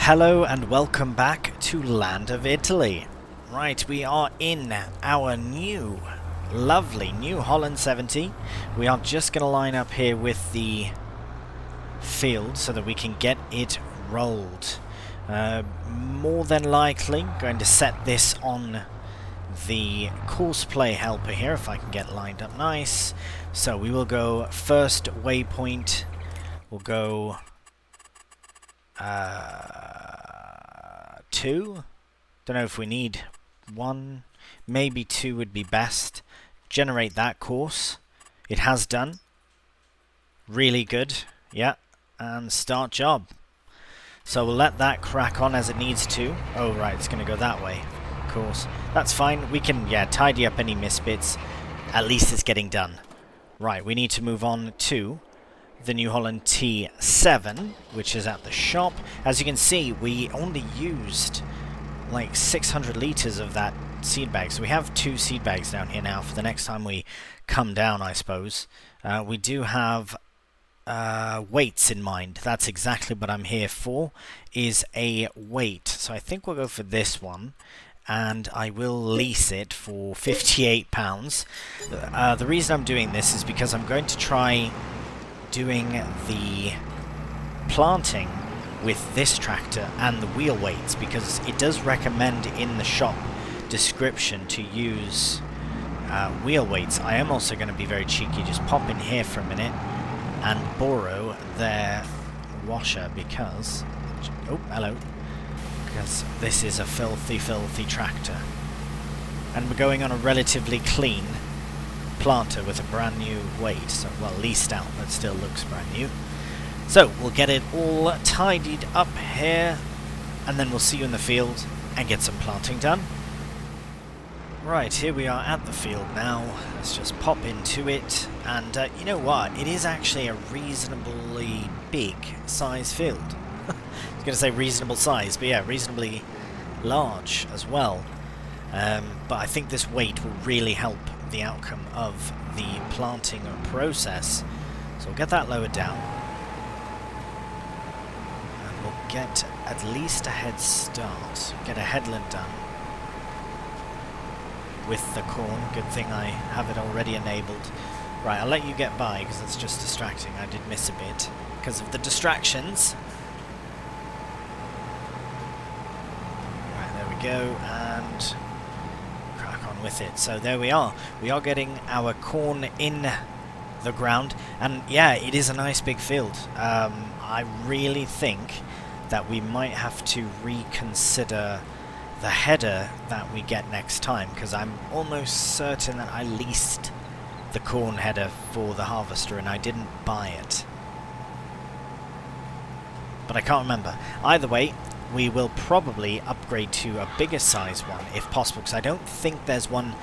Hello and welcome back to Land of Italy. Right, we are in our new, lovely New Holland 70. We are just going to line up here with the field so that we can get it rolled. More than likely going to set this on the course play helper here if I can get lined up nice. So we will go first waypoint. We'll go 2. Don't know if we need 1. Maybe 2 would be best. Generate that course. It has done. Really good. Yeah. And start job. So we'll let that crack on as it needs to. Oh right, it's going to go that way. Of course. That's fine. We can, tidy up any misbits. At least it's getting done. Right, we need to move on to the New Holland T7, which is at the shop. As you can see, we only used like 600 litres of that seed bag. So we have 2 seed bags down here now for the next time we come down, I suppose. We do have weights in mind. That's exactly what I'm here for, is a weight. So I think we'll go for this one. And I will lease it for £58. The reason I'm doing this is because I'm going to try doing the planting with this tractor and the wheel weights, because it does recommend in the shop description to use wheel weights. I am also going to be very cheeky, just pop in here for a minute and borrow their washer because... oh, hello. Because this is a filthy, filthy tractor. And we're going on a relatively clean planter with a brand new weight. So, well, leased out, but still looks brand new. So, we'll get it all tidied up here, and then we'll see you in the field and get some planting done. Right, here we are at the field now. Let's just pop into it. And you know what? It is actually a reasonably big size field. I was going to say reasonable size, but yeah, reasonably large as well. But I think this weight will really help the outcome of the planting process. So we'll get that lowered down. And we'll get at least a head start. Get a headland done with the corn. Good thing I have it already enabled. Right, I'll let you get by because it's just distracting. I did miss a bit because of the distractions. Go and crack on with it. So there we are. We are getting our corn in the ground, and yeah, it is a nice big field. I really think that we might have to reconsider the header that we get next time, because I'm almost certain that I leased the corn header for the harvester and I didn't buy it, but I can't remember. Either way, we will probably upgrade to a bigger size one if possible, because I don't think there's one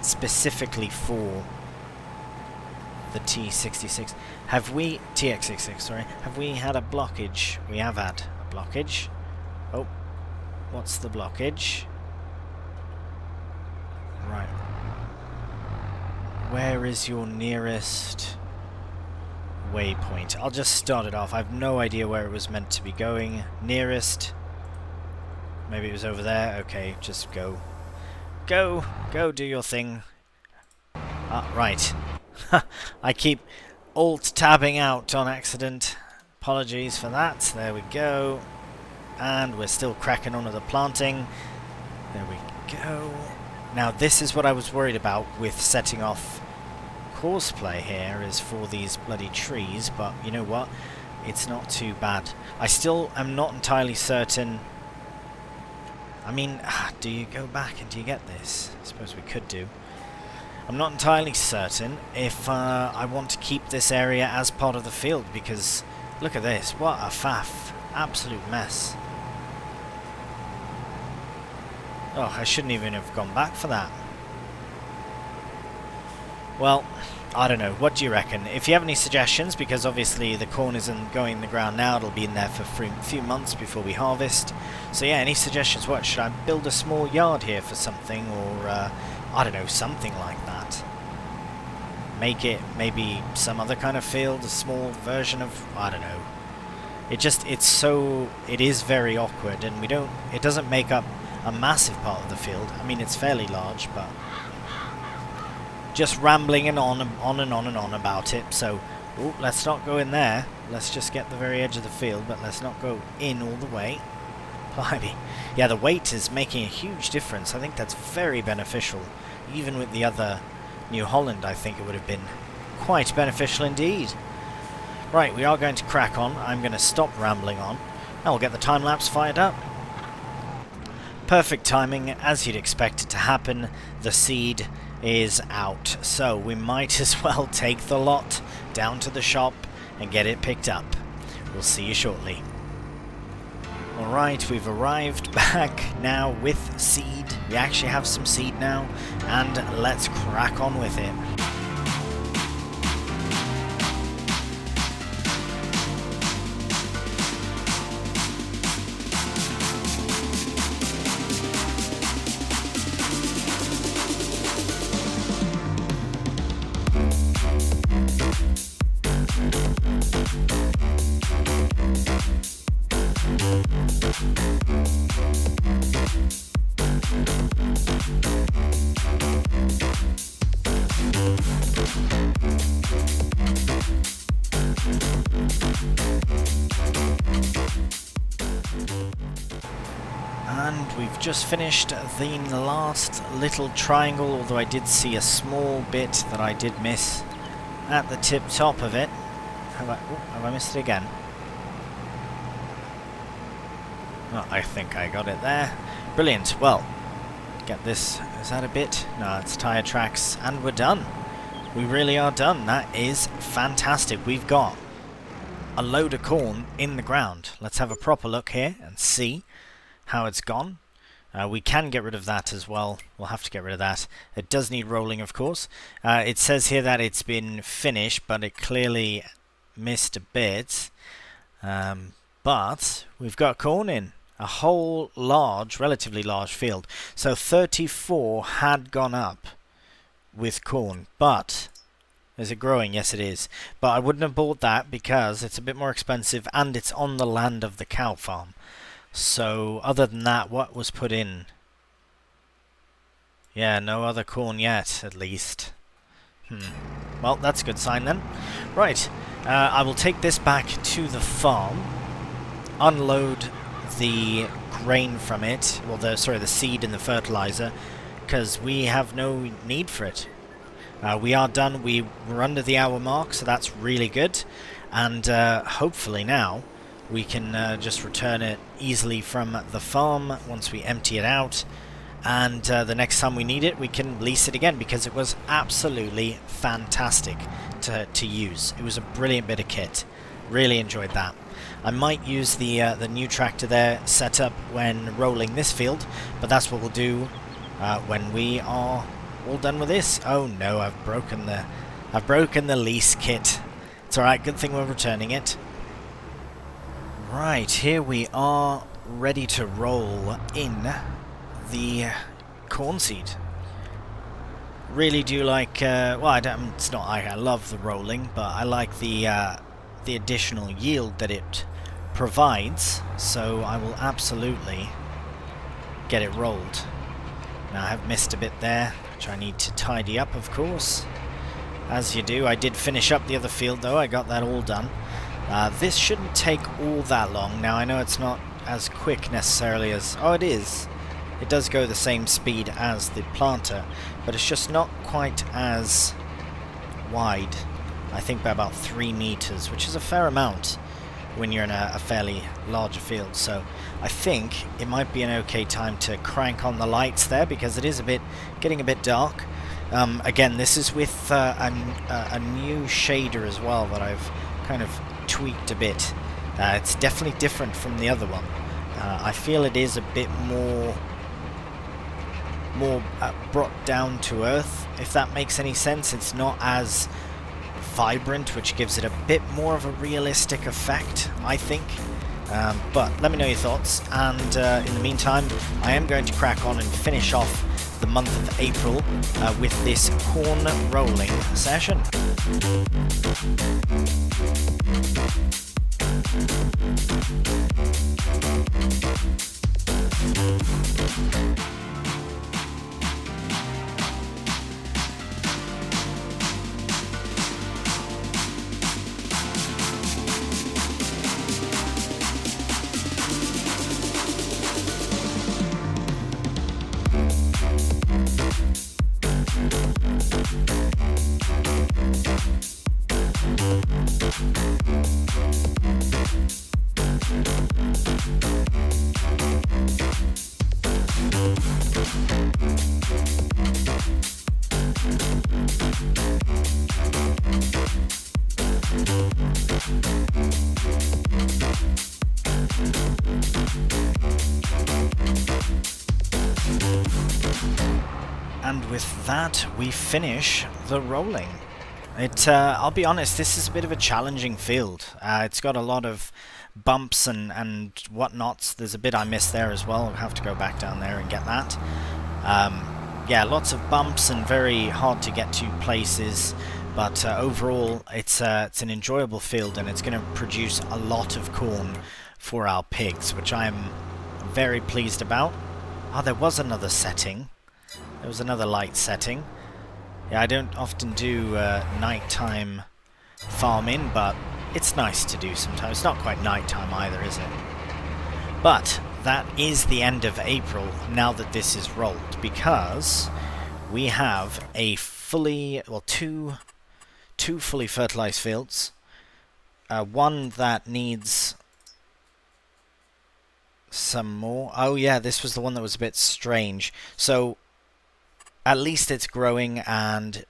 specifically for the T66. Have we... TX66, sorry. Have we had a blockage? We have had a blockage. Oh, what's the blockage? Right. Where is your nearest waypoint? I'll just start it off. I have no idea where it was meant to be going. Nearest. Maybe it was over there. Okay, just go. Go! Go do your thing. Ah, right. I keep alt-tabbing out on accident. Apologies for that. There we go. And we're still cracking on with the planting. There we go. Now this is what I was worried about with setting off courseplay here, is for these bloody trees, but you know what? It's not too bad. I still am not entirely certain. I mean, do you go back and do you get this? I suppose we could do. I'm not entirely certain if I want to keep this area as part of the field, because look at this. What a faff. Absolute mess. Oh, I shouldn't even have gone back for that. Well, I don't know. What do you reckon? If you have any suggestions, because obviously the corn isn't going in the ground now, it'll be in there for a few months before we harvest. So yeah, any suggestions? What, should I build a small yard here for something, or I don't know, something like that? Make it maybe some other kind of field, a small version of, I don't know. it is very awkward, and it doesn't make up a massive part of the field. I mean, it's fairly large, but just rambling and on and on about it. So, let's not go in there. Let's just get the very edge of the field, but let's not go in all the way. Blimey. Yeah, the weight is making a huge difference. I think that's very beneficial. Even with the other New Holland, I think it would have been quite beneficial indeed. Right, we are going to crack on. I'm going to stop rambling on. And we'll get the time-lapse fired up. Perfect timing, as you'd expect it to happen. The seed is out, so we might as well take the lot down to the shop and get it picked up. We'll see you shortly. Alright, we've arrived back now with seed. We actually have some seed now, and let's crack on with it. And we've just finished the last little triangle, although I did see a small bit that I did miss at the tip top of it. Have I missed it again? Oh, I think I got it there. Brilliant. Well, get this. Is that a bit? No, it's tyre tracks, and we're done. We really are done. That is fantastic. We've got a load of corn in the ground. Let's have a proper look here and see how it's gone. We can get rid of that as well. We'll have to get rid of that. It does need rolling, of course. It says here that it's been finished, but it clearly missed a bit. But we've got corn in. A whole relatively large field. So 34 had gone up with corn, but is it growing? Yes, it is. But I wouldn't have bought that because it's a bit more expensive and it's on the land of the cow farm. So other than that, what was put in? Yeah, no other corn yet, at least. Well, that's a good sign then. Right, I will take this back to the farm, unload the grain from it, well, the seed and the fertilizer, because we have no need for it. We are done. We're under the hour mark, so that's really good. And hopefully now we can just return it easily from the farm once we empty it out. And the next time we need it, we can lease it again, because it was absolutely fantastic to use. It was a brilliant bit of kit. Really enjoyed that. I might use the new tractor there set up when rolling this field, but that's what we'll do when we are all done with this. Oh no, I've broken the lease kit. It's alright, good thing we're returning it. Right, here we are, ready to roll in the corn seed. Really do like, well, I love the rolling, but I like the additional yield that it provides, so I will absolutely get it rolled. Now I have missed a bit there, which I need to tidy up, of course, as you do. I did finish up the other field though, I got that all done. This shouldn't take all that long. Now I know it's not as quick necessarily as, oh, it is. It does go the same speed as the planter, but it's just not quite as wide. I think by about 3 meters, which is a fair amount when you're in a fairly larger field. So I think it might be an okay time to crank on the lights there, because it is getting a bit dark. Again, this is with a new shader as well that I've kind of tweaked a bit. It's definitely different from the other one. I feel it is a bit more brought down to earth, if that makes any sense. It's not as vibrant, which gives it a bit more of a realistic effect, I think. But let me know your thoughts, and in the meantime I am going to crack on and finish off the month of April with this corn rolling session. And with that, we finish the rolling. I'll be honest, this is a bit of a challenging field. It's got a lot of bumps and whatnots. There's a bit I missed there as well. I'll have to go back down there and get that. Yeah, lots of bumps and very hard to get to places. But overall, it's an enjoyable field, and it's going to produce a lot of corn for our pigs, which I am very pleased about. Oh, there was another setting. There was another light setting. Yeah, I don't often do nighttime farming, but it's nice to do sometimes. It's not quite nighttime either, is it? But that is the end of April now that this is rolled, because we have a two fully fertilized fields. One that needs some more. Oh yeah, this was the one that was a bit strange. So at least it's growing, and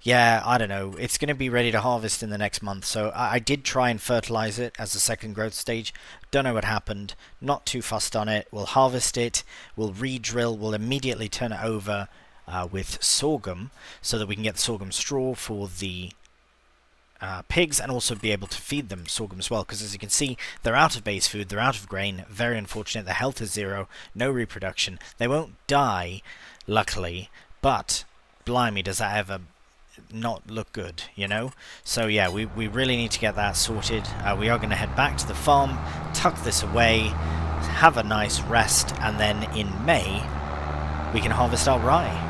yeah, I don't know. It's going to be ready to harvest in the next month. So I did try and fertilize it as a second growth stage. Don't know what happened. Not too fussed on it. We'll harvest it. We'll re-drill. We'll immediately turn it over with sorghum, so that we can get the sorghum straw for the pigs, and also be able to feed them sorghum as well, because as you can see, they're out of base food, they're out of grain. Very unfortunate. Their health is 0, no reproduction. They won't die, luckily, but blimey, does that ever not look good, you know? So yeah, we really need to get that sorted. We are going to head back to the farm, tuck this away, have a nice rest, and then in May we can harvest our rye.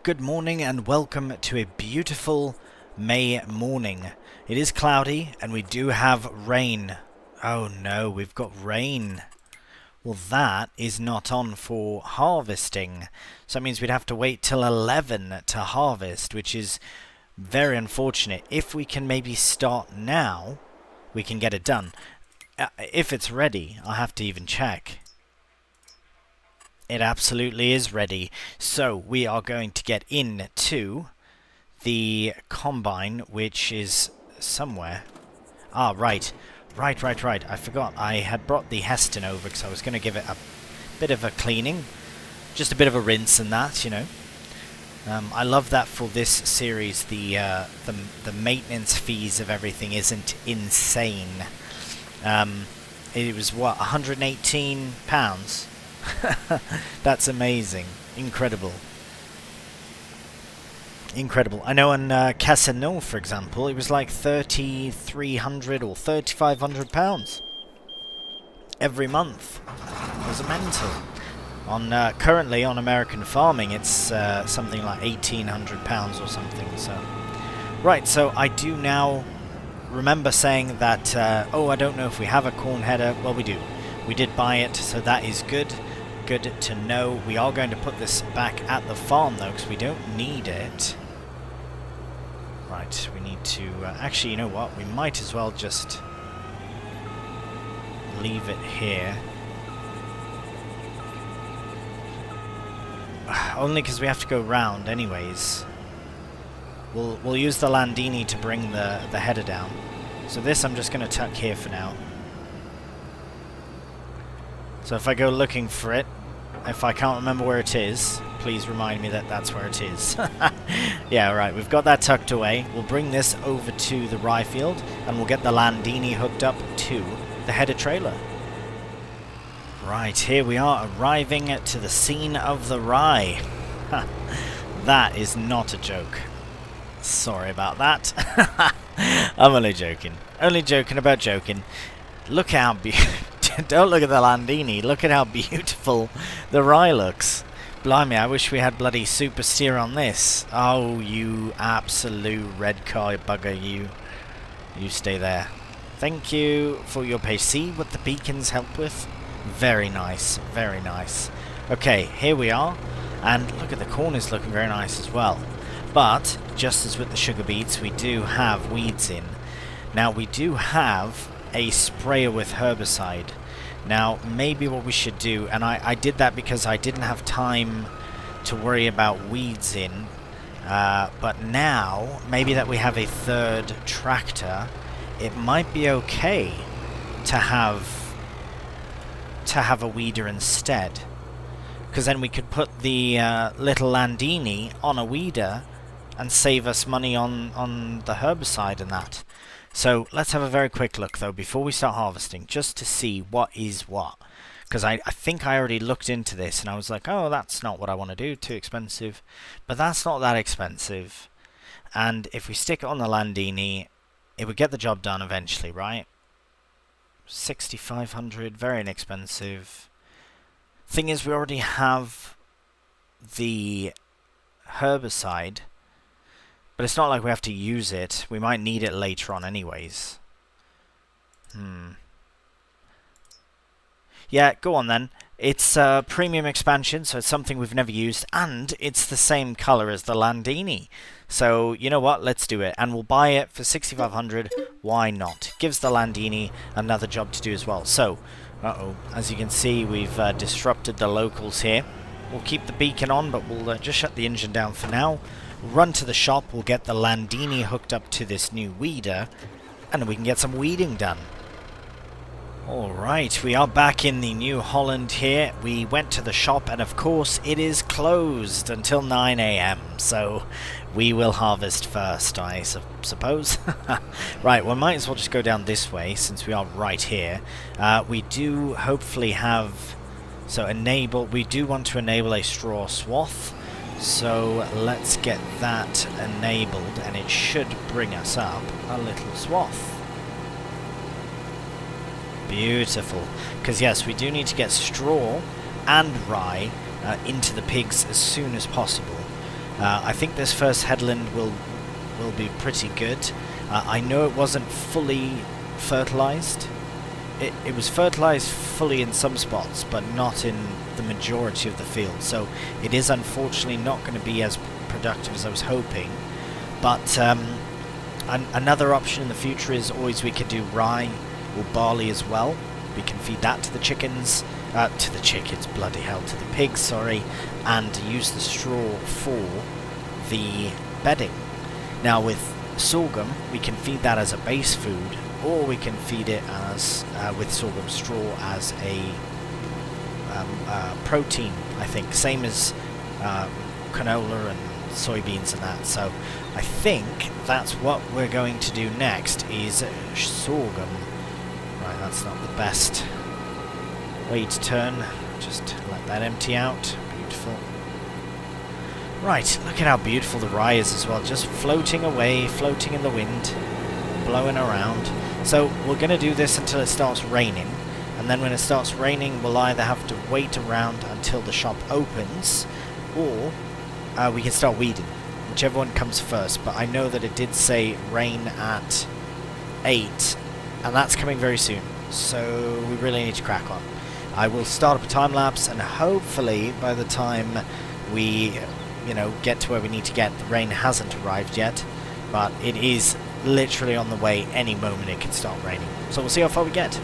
Good morning and welcome to a beautiful May morning. It is cloudy and we do have rain. Oh no, we've got rain. Well, that is not on for harvesting. So that means we'd have to wait till 11 to harvest, which is very unfortunate. If we can maybe start now, we can get it done. If it's ready, I'll have to even check. It absolutely is ready. So we are going to get into the combine, which is somewhere. Ah, right. Right. I forgot. I had brought the Heston over because I was going to give it a bit of a cleaning. Just a bit of a rinse and that, you know. I love that for this series. The maintenance fees of everything isn't insane. It was, what, £118? That's amazing. Incredible. I know on Casino, for example, it was like £3,300 or £3,500 every month. It was mental. On currently on American farming, it's something like £1,800 or something. So, right. So I do now remember saying that. Oh, I don't know if we have a corn header. Well, we do. We did buy it, so that is good. Good to know. We are going to put this back at the farm though, because we don't need it. Right, we need to actually, you know what, we might as well just leave it here, only because we have to go round anyways. We'll use the Landini to bring the header down. So this I'm just going to tuck here for now. So if I go looking for it, if I can't remember where it is, please remind me that that's where it is. Yeah, right, we've got that tucked away. We'll bring this over to the rye field, and we'll get the Landini hooked up to the header trailer. Right, here we are arriving to the scene of the rye. That is not a joke. Sorry about that. I'm only joking. Only joking about joking. Look how don't look at the Landini. Look at how beautiful the rye looks. Blimey, I wish we had bloody super steer on this. Oh, you absolute red car bugger, you. You stay there. Thank you for your page. See what the beacons help with? Very nice, very nice. Okay, here we are. And look at the corners looking very nice as well. But, just as with the sugar beets, we do have weeds in. Now, we do have a sprayer with herbicide. Now, maybe what we should do, and I did that because I didn't have time to worry about weeds in, but now, maybe that we have a third tractor, it might be okay to have a weeder instead. Because then we could put the little Landini on a weeder and save us money on the herbicide and that. So let's have a very quick look though before we start harvesting, just to see what is what. Because I think I already looked into this and I was like, oh, that's not what I want to do, too expensive. But that's not that expensive. And if we stick it on the Landini, it would get the job done eventually, right? 6,500, very inexpensive. Thing is, we already have the herbicide. But it's not like we have to use it. We might need it later on anyways. Yeah, go on then. It's a premium expansion, so it's something we've never used. And it's the same colour as the Landini. So, you know what? Let's do it. And we'll buy it for 6,500. Why not? Gives the Landini another job to do as well. So, as you can see, we've disrupted the locals here. We'll keep the beacon on, but we'll just shut the engine down for now. Run to the shop, we'll get the Landini hooked up to this new weeder, and then we can get some weeding done. Alright, we are back in the New Holland here. We went to the shop, and of course it is closed until 9 AM, so we will harvest first, I suppose. Right, we might as well just go down this way, since we are right here. We do hopefully have... So we do want to enable a straw swath. So let's get that enabled, and it should bring us up a little swath. Beautiful. Because yes, we do need to get straw and rye into the pigs as soon as possible. I think this first headland will be pretty good. I know it wasn't fully fertilized. It was fertilized fully in some spots, but not in the majority of the field. So it is unfortunately not going to be as productive as I was hoping. But another option in the future is always we could do rye or barley as well. We can feed that to the chickens, bloody hell, to the pigs, sorry, and use the straw for the bedding. Now with sorghum, we can feed that as a base food, or we can feed it as with sorghum straw as a protein, I think, same as canola and soybeans and that. So I think that's what we're going to do next is sorghum. Right, that's not the best way to turn. Just let that empty out. Beautiful. Right, look at how beautiful the rye is as well, just floating away, floating in the wind, blowing around. So we're going to do this until it starts raining, and then when it starts raining we'll either have to wait around until the shop opens, or we can start weeding, whichever one comes first. But I know that it did say rain at 8, and that's coming very soon, so we really need to crack on. I will start up a time lapse, and hopefully by the time we get to where we need to get, the rain hasn't arrived yet, but it is literally on the way. Any moment it can start raining, so we'll see how far we get.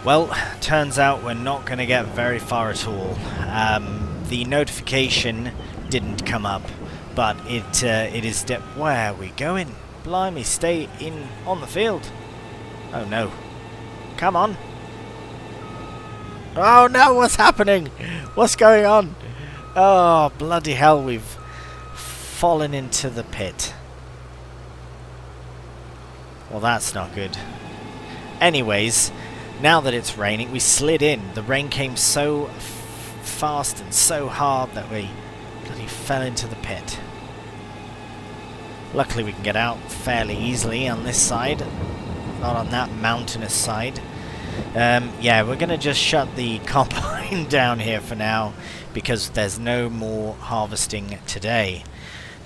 Well, turns out we're not going to get very far at all. The notification didn't come up, but it is where are we going? Blimey, stay in on the field. Oh no, come on. Oh no, what's happening? What's going on? Oh, bloody hell, we've fallen into the pit. Well, that's not good. Anyways, now that it's raining, we slid in. The rain came so fast and so hard that we bloody fell into the pit. Luckily we can get out fairly easily on this side, not on that mountainous side. Yeah, we're going to just shut the combine down here for now, because there's no more harvesting today.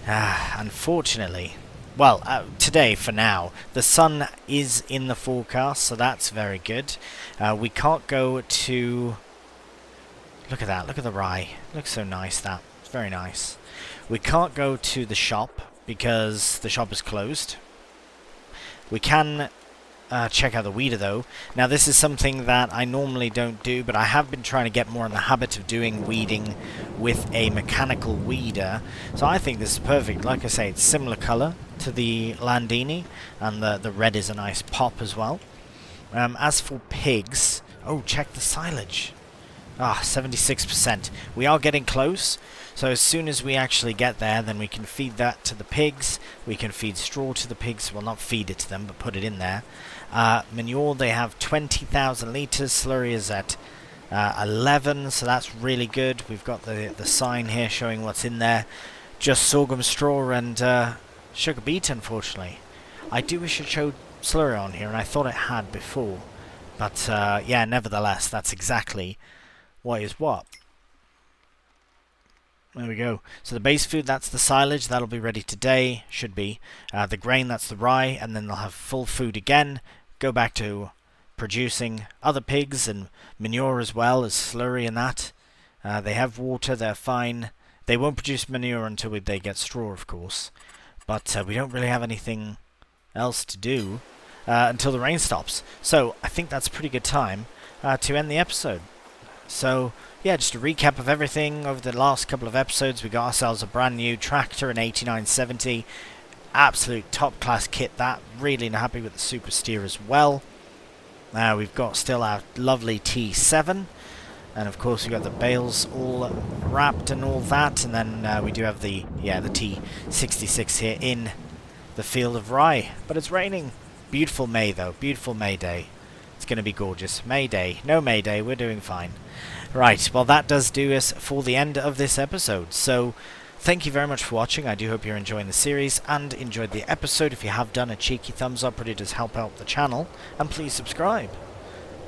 Unfortunately. Well, today for now. The sun is in the forecast, so that's very good. We can't go to... Look at that, look at the rye. Looks so nice, that. It's very nice. We can't go to the shop, because the shop is closed. We can check out the weeder though. Now this is something that I normally don't do, but I have been trying to get more in the habit of doing weeding with a mechanical weeder. So I think this is perfect. Like I say, it's similar colour to the Landini, and the red is a nice pop as well. As for pigs, oh, check the silage. 76%. We are getting close. So as soon as we actually get there, then we can feed that to the pigs. We can feed straw to the pigs. Well, not feed it to them, but put it in there. Manure, they have 20,000 litres. Slurry is at 11, so that's really good. We've got the sign here showing what's in there. Just sorghum straw and sugar beet, unfortunately. I do wish it showed slurry on here, and I thought it had before. But yeah, nevertheless, that's exactly what is what. There we go. So the base food, that's the silage. That'll be ready today. Should be. The grain, that's the rye. And then they'll have full food again. Go back to producing other pigs and manure as well as slurry and that. They have water. They're fine. They won't produce manure until they get straw, of course. But we don't really have anything else to do until the rain stops. So I think that's a pretty good time to end the episode. So, yeah, just a recap of everything over the last couple of episodes. We got ourselves a brand new tractor, an 8970. Absolute top-class kit, that. Really happy with the super steer as well. We've got still our lovely T7. And, of course, we've got the bales all wrapped and all that. And then we do have the T66 here in the field of rye. But it's raining. Beautiful May, though. Beautiful May day. It's going to be gorgeous. May Day. No May Day. We're doing fine. Right. Well, that does do us for the end of this episode. So, thank you very much for watching. I do hope you're enjoying the series and enjoyed the episode. If you have done, a cheeky thumbs up really does help out the channel. And please subscribe.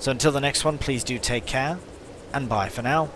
So until the next one, please do take care. And bye for now.